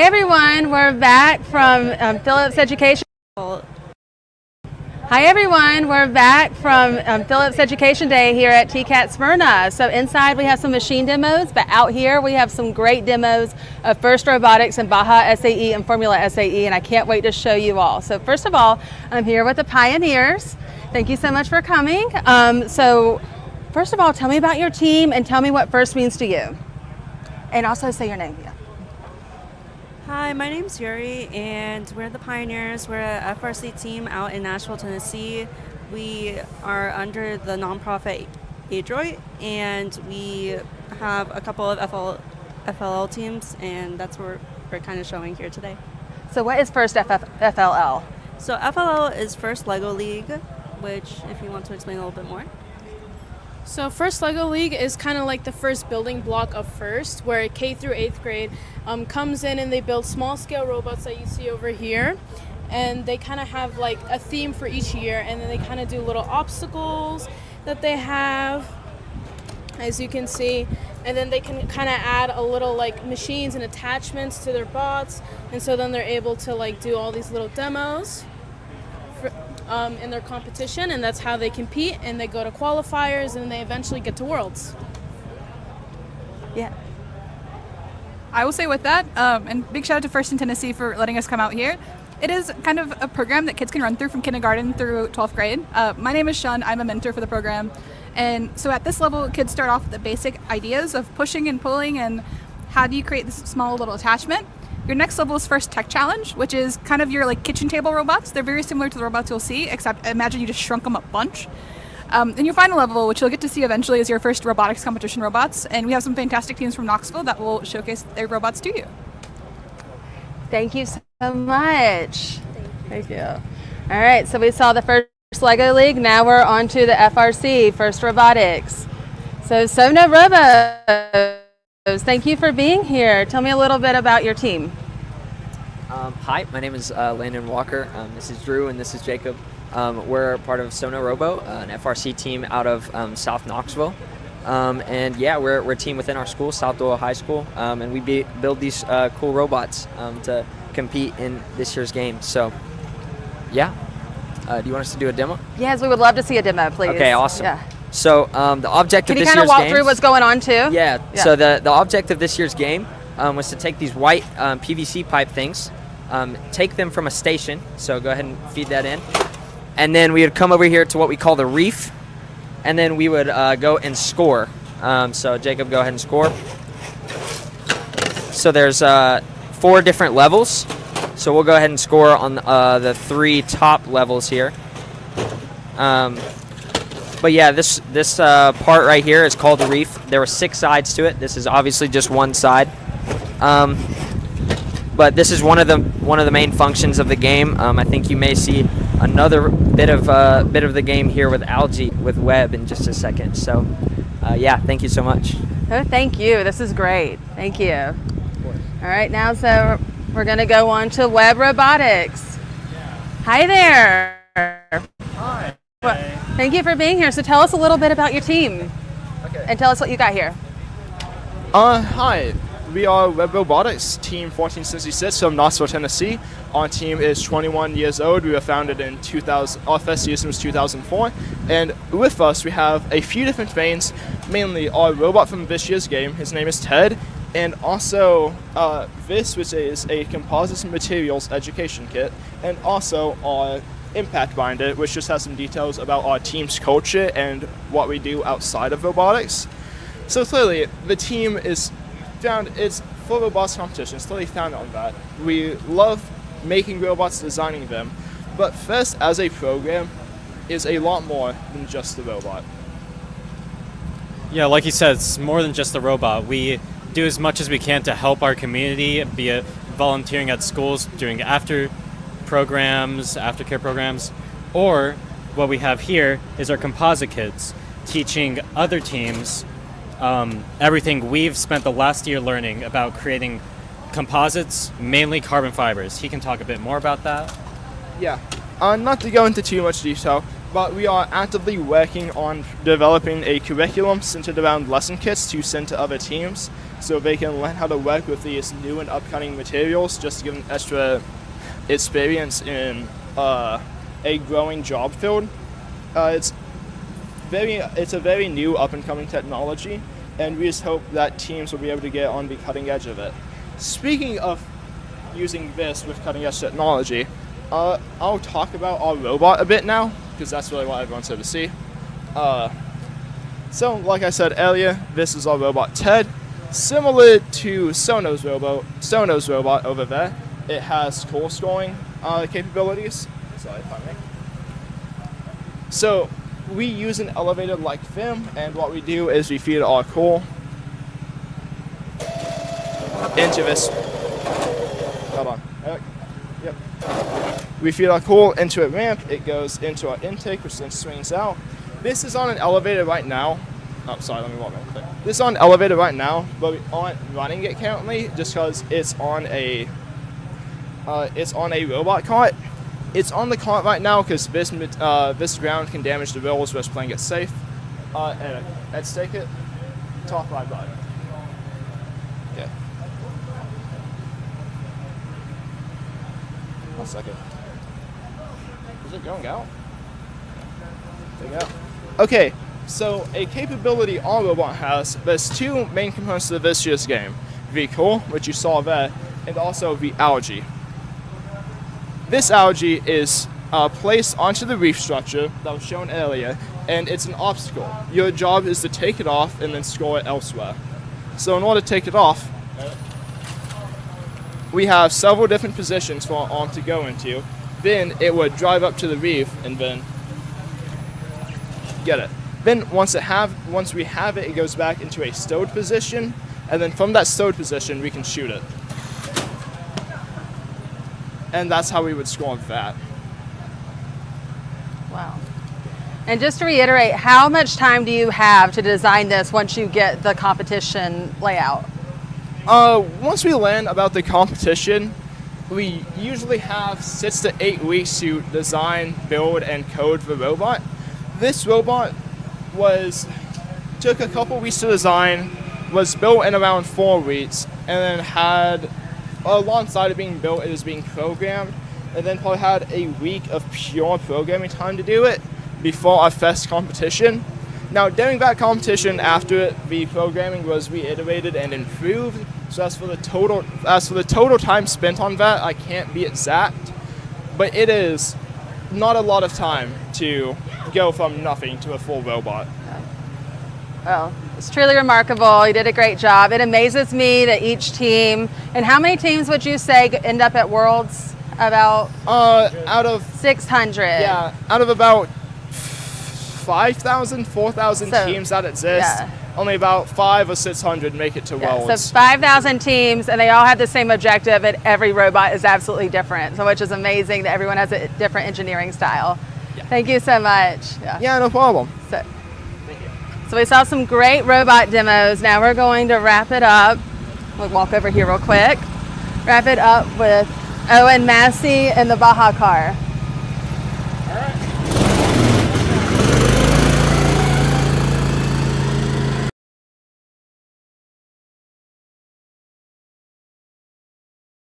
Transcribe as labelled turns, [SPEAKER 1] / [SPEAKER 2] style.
[SPEAKER 1] everyone, we're back from Phillips Education. Hi everyone, we're back from Phillips Education Day here at TCAT Smyrna. So inside we have some machine demos, but out here we have some great demos of FIRST Robotics and Baja SAE and Formula SAE, and I can't wait to show you all. So first of all, I'm here with the pioneers. Thank you so much for coming. So first of all, tell me about your team and tell me what FIRST means to you. And also say your name. Yeah.
[SPEAKER 2] Hi, my name's Yuri, and we're the Pioneers. We're a FRC team out in Nashville, Tennessee. We are under the nonprofit Adroit, and we have a couple of FLL teams, and that's what we're kind of showing here today.
[SPEAKER 1] So what is FIRST FLL?
[SPEAKER 2] So FLL is First Lego League, which if you want to explain a little bit more.
[SPEAKER 3] So FIRST LEGO League is kind of like the first building block of FIRST, where K through 8th grade comes in and they build small scale robots that you see over here. And they kind of have like a theme for each year, and then they kind of do little obstacles that they have, as you can see. And then they can kind of add a little like machines and attachments to their bots. And so then they're able to like do all these little demos in their competition, and that's how they compete, and they go to qualifiers, and they eventually get to Worlds.
[SPEAKER 1] Yeah.
[SPEAKER 4] I will say with that, and big shout out to FIRST in Tennessee for letting us come out here. It is kind of a program that kids can run through from kindergarten through 12th grade. My name is Shun. I'm a mentor for the program. And so at this level, kids start off with the basic ideas of pushing and pulling and how do you create this small little attachment. Your next level is FIRST Tech Challenge, which is kind of your like kitchen table robots. They're very similar to the robots you'll see, except imagine you just shrunk them a bunch. And your final level, which you'll get to see eventually, is your FIRST robotics competition robots. And we have some fantastic teams from Knoxville that will showcase their robots to you.
[SPEAKER 1] Thank you so much. Thank you. All right, so we saw the FIRST LEGO League. Now we're on to the FRC, FIRST Robotics. So Sona Robo. Thank you for being here. Tell me a little bit about your team.
[SPEAKER 5] Hi, my name is Landon Walker. This is Drew and this is Jacob. We're part of Sona Robo, an FRC team out of South Knoxville. And yeah, we're a team within our school, South Doyle High School, and we build these cool robots to compete in this year's game. So yeah, do you want us to do a demo?
[SPEAKER 1] Yes, we would love to see a demo, please.
[SPEAKER 5] Okay, awesome.
[SPEAKER 1] Yeah.
[SPEAKER 5] So the object of this year's game... Can you kind of walk
[SPEAKER 1] through what's going on too?
[SPEAKER 5] Yeah. So the object of this year's game was to take these white PVC pipe things, take them from a station. So go ahead and feed that in. And then we would come over here to what we call the reef. And then we would go and score. So Jacob, go ahead and score. So there's 4 different levels. So we'll go ahead and score on the 3 top levels here. But yeah, this part right here is called the reef. There were 6 sides to it. This is obviously just one side. But this is one of the main functions of the game. I think you may see another bit of the game here with algae with web in just a second. So yeah, thank you so much.
[SPEAKER 1] Oh, thank you. This is great. Thank you. All right, now so we're going to go on to web robotics. Hi there.
[SPEAKER 6] Hi.
[SPEAKER 1] Well, thank you for being here. So tell us a little bit about your team.
[SPEAKER 6] Okay.
[SPEAKER 1] And tell us what you got here.
[SPEAKER 6] Hi. We are Web Robotics, Team 1466 from Knoxville, Tennessee. Our team is 21 years old. We were founded in 2000. Our first season was 2004. And with us, we have a few different veins, mainly our robot from this year's game. His name is Ted. And also this, which is a composites and materials education kit. And also our impact binder, which just has some details about our team's culture and what we do outside of robotics. So clearly, the team is it's for robotics competition. It's totally founded on that. We love making robots, designing them, but FIRST as a program is a lot more than just the robot.
[SPEAKER 7] Yeah, like you said, it's more than just the robot. We do as much as we can to help our community, be it volunteering at schools, doing aftercare programs, or what we have here is our composite kids, teaching other teams everything we've spent the last year learning about creating composites, mainly carbon fibers. He can talk a bit more about that.
[SPEAKER 6] Yeah, not to go into too much detail, but we are actively working on developing a curriculum centered around lesson kits to send to other teams. so they can learn how to work with these new and upcoming materials, just to give them extra experience in a growing job field. It's a very new up and coming technology, and we just hope that teams will be able to get on the cutting edge of it. Speaking of using this with cutting edge technology, I'll talk about our robot a bit now, because that's really what everyone's here to see. So, like I said earlier, this is our robot Ted. Similar to Sono's robot over there, it has coal scoring capabilities. Sorry, pardon me. So, we use an elevator like them, and what we do is we feed our coal into this. Hold on. Yep. We feed our coal into a ramp. It goes into our intake, which then swings out. This is on an elevator right now. Oh, sorry. Let me walk back. This is on an elevator right now, but we aren't running it currently, just because it's on a robot cart. It's on the cart right now because this ground can damage the rails. We're just playing it safe. And let's take it. Top right button. Okay. 1 second. Is it going out? There you go. Okay, so a capability our robot has, there's two main components to this year's game. The coal, which you saw there, and also the algae. This algae is placed onto the reef structure that was shown earlier, and it's an obstacle. Your job is to take it off and then score it elsewhere. So in order to take it off, we have several different positions for our arm to go into. Then it would drive up to the reef and then get it. Then once we have it, it goes back into a stowed position, and then from that stowed position, we can shoot it. And that's how we would score that.
[SPEAKER 1] Wow. And just to reiterate, how much time do you have to design this once you get the competition layout?
[SPEAKER 6] Once we learn about the competition, we usually have 6 to 8 weeks to design, build, and code the robot. This robot took a couple weeks to design, was built in around 4 weeks, and then alongside of being built, it is being programmed, and then probably had a week of pure programming time to do it before our first competition. Now, during that competition, after it, the programming was reiterated and improved. So as for the total time spent on that, I can't be exact, but it is not a lot of time to go from nothing to a full robot.
[SPEAKER 1] Well, it's truly remarkable. You did a great job. It amazes me that each team, and how many teams would you say end up at Worlds? About
[SPEAKER 6] out of
[SPEAKER 1] 600.
[SPEAKER 6] Yeah, out of about 5,000, 4,000 teams that exist, only about 500 or 600 make it to Worlds.
[SPEAKER 1] So 5,000 teams, and they all have the same objective, and every robot is absolutely different, so which is amazing that everyone has a different engineering style. Yeah. Thank you so much.
[SPEAKER 6] Yeah, no problem.
[SPEAKER 1] So we saw some great robot demos. Now we're going to wrap it up. We'll walk over here real quick. Wrap it up with Owen Massey and the Baja car.